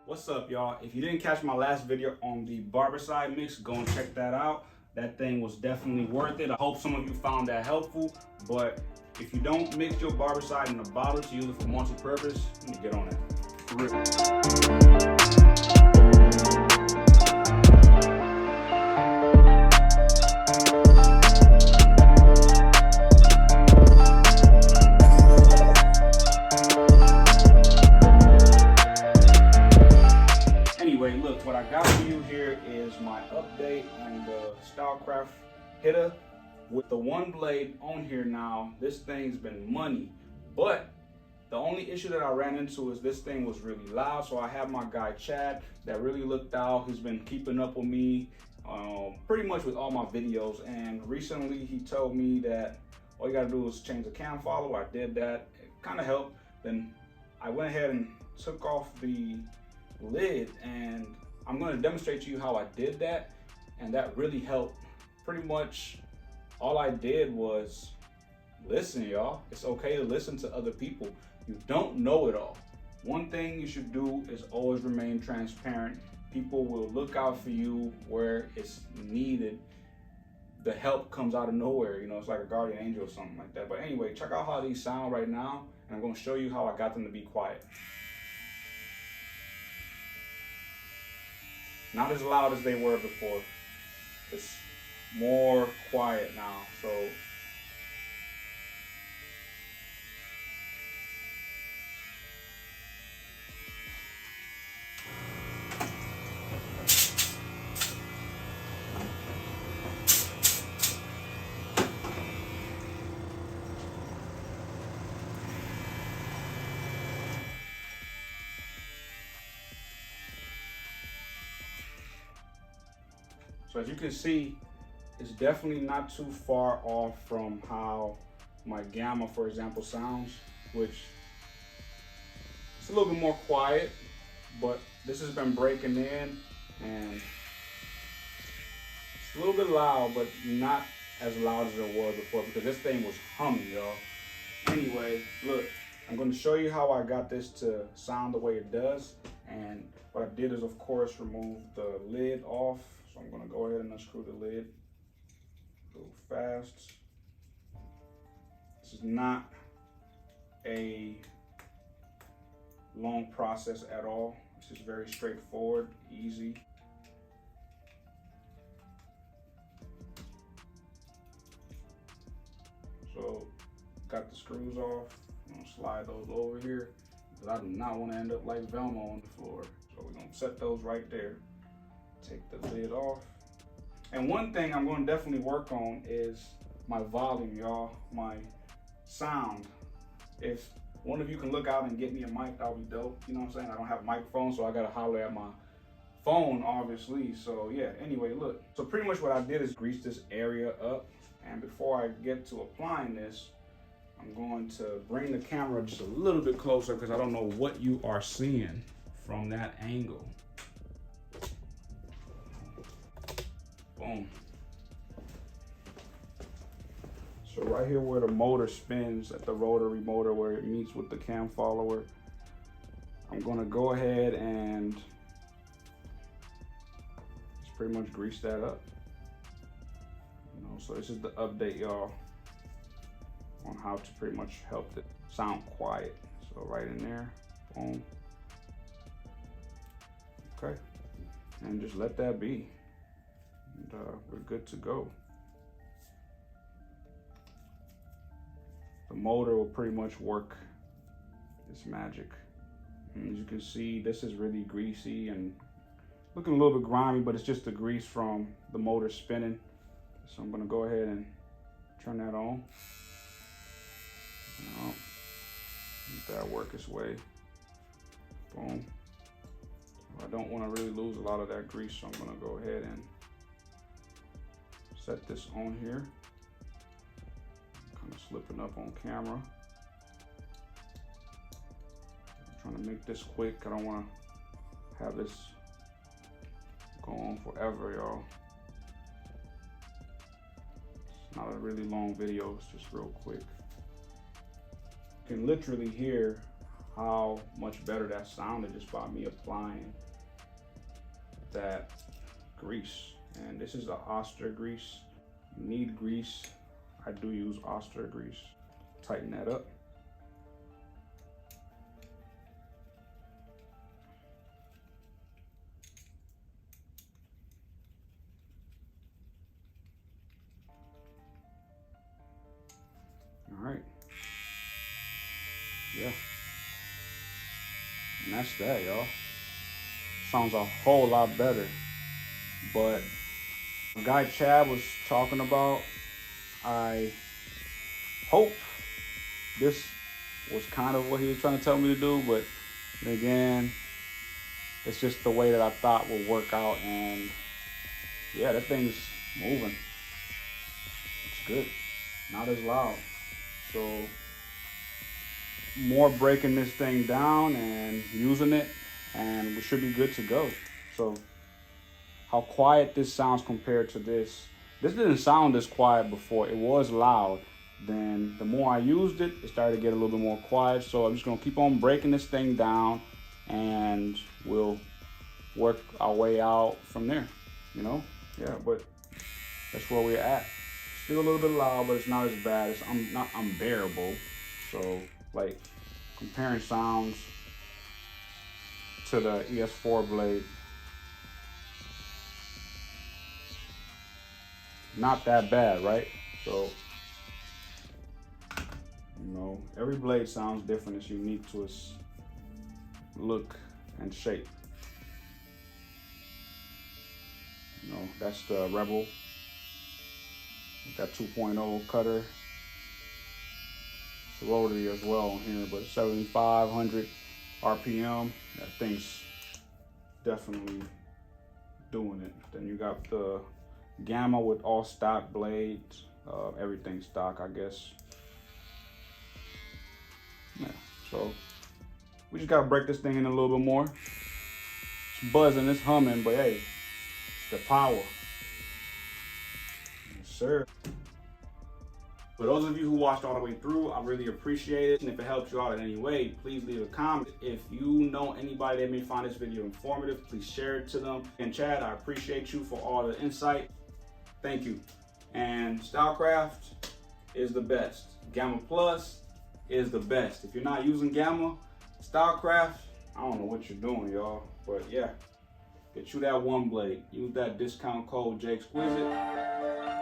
What's up, y'all? If you didn't catch my last video on the Barbicide mix, go and check that out. That thing was definitely worth it. I hope some of you found that helpful, but if you don't mix your Barbicide in a bottle to use it for multi-purpose, you need to get on that. For real. Anyway, look, what I got for you here is my update on the Stylecraft hitter. With the one blade on here now, this thing's been money. But the only issue that I ran into is this thing was really loud. So I have my guy Chad that really looked out. He's been keeping up with me pretty much with all my videos. And recently he told me that all you gotta do is change the cam follower. I did that, it kind of helped. Then I went ahead and took off the lid, and I'm going to demonstrate to you how I did that, and that really helped. Pretty much all I did was listen, y'all. It's okay to listen to other people. You don't know it all. One thing you should do is always remain transparent. People will look out for you where it's needed. The help comes out of nowhere, you know, it's like a guardian angel or something like that. But anyway, check out how these sound right now, and I'm going to show you how I got them to be quiet. Not as loud as they were before. It's more quiet now. So as you can see, it's definitely not too far off from how my Gamma, for example, sounds, which it's a little bit more quiet, but this has been breaking in, and it's a little bit loud, but not as loud as it was before, because this thing was humming, y'all. Anyway, look, I'm going to show you how I got this to sound the way it does, and what I did is, of course, remove the lid off. So I'm going to go ahead and unscrew the lid a little fast. This is not a long process at all. This is very straightforward, easy. So got the screws off. I'm going to slide those over here because I do not want to end up like Velma on the floor. So we're going to set those right there. Take the lid off. And one thing I'm going to definitely work on is my volume, y'all, my sound. If one of you can look out and get me a mic, that would be dope. You know what I'm saying? I don't have a microphone, so I got to holler at my phone, obviously. So yeah, anyway, look. So pretty much what I did is grease this area up. And before I get to applying this, I'm going to bring the camera just a little bit closer because I don't know what you are seeing from that angle. Boom. So right here where the motor spins at the rotary motor where it meets with the cam follower, I'm gonna go ahead and just pretty much grease that up. You know, so this is the update, y'all, on how to pretty much help it sound quiet. So right in there, boom. Okay, and just let that be. And we're good to go. The motor will pretty much work its magic. And as you can see, this is really greasy and looking a little bit grimy, but it's just the grease from the motor spinning. So I'm gonna go ahead and turn that on. Let that work its way. Boom. I don't wanna really lose a lot of that grease, so I'm gonna go ahead and set this on here. Kind of slipping up on camera. I'm trying to make this quick. I don't want to have this go on forever, y'all. It's not a really long video, it's just real quick. You can literally hear how much better that sounded just by me applying that grease. And this is the Oster grease. You need grease. I do use Oster grease. Tighten that up. All right. Yeah. And that's that, y'all. Sounds a whole lot better. But the guy Chad was talking about, I hope this was kind of what he was trying to tell me to do, but again, it's just the way that I thought would work out, and yeah, that thing's moving. It's good. Not as loud. So more breaking this thing down and using it, and we should be good to go. So how quiet this sounds compared to this. This didn't sound this quiet before. It was loud. Then the more I used it, it started to get a little bit more quiet. So I'm just gonna keep on breaking this thing down, and we'll work our way out from there. You know? Yeah, but that's where we're at. Still a little bit loud, but it's not as bad. It's not unbearable. So like comparing sounds to the ES4 blade, not that bad, right? So, you know, every blade sounds different. It's unique to its look and shape. You know, that's the Rebel. That 2.0 cutter. It's a rotary as well on here, but 7,500 RPM. That thing's definitely doing it. Then you got the Gamma with all stock blades. Everything stock, I guess. Yeah, so we just gotta break this thing in a little bit more. It's buzzing, it's humming, but hey, it's the power. Yes, sir. For those of you who watched all the way through, I really appreciate it. And if it helps you out in any way, please leave a comment. If you know anybody that may find this video informative, please share it to them. And Chad, I appreciate you for all the insight. Thank you. And Stylecraft is the best. Gamma Plus is the best. If you're not using Gamma, Stylecraft, I don't know what you're doing, y'all. But yeah, get you that one blade. Use that discount code J.Exquisite.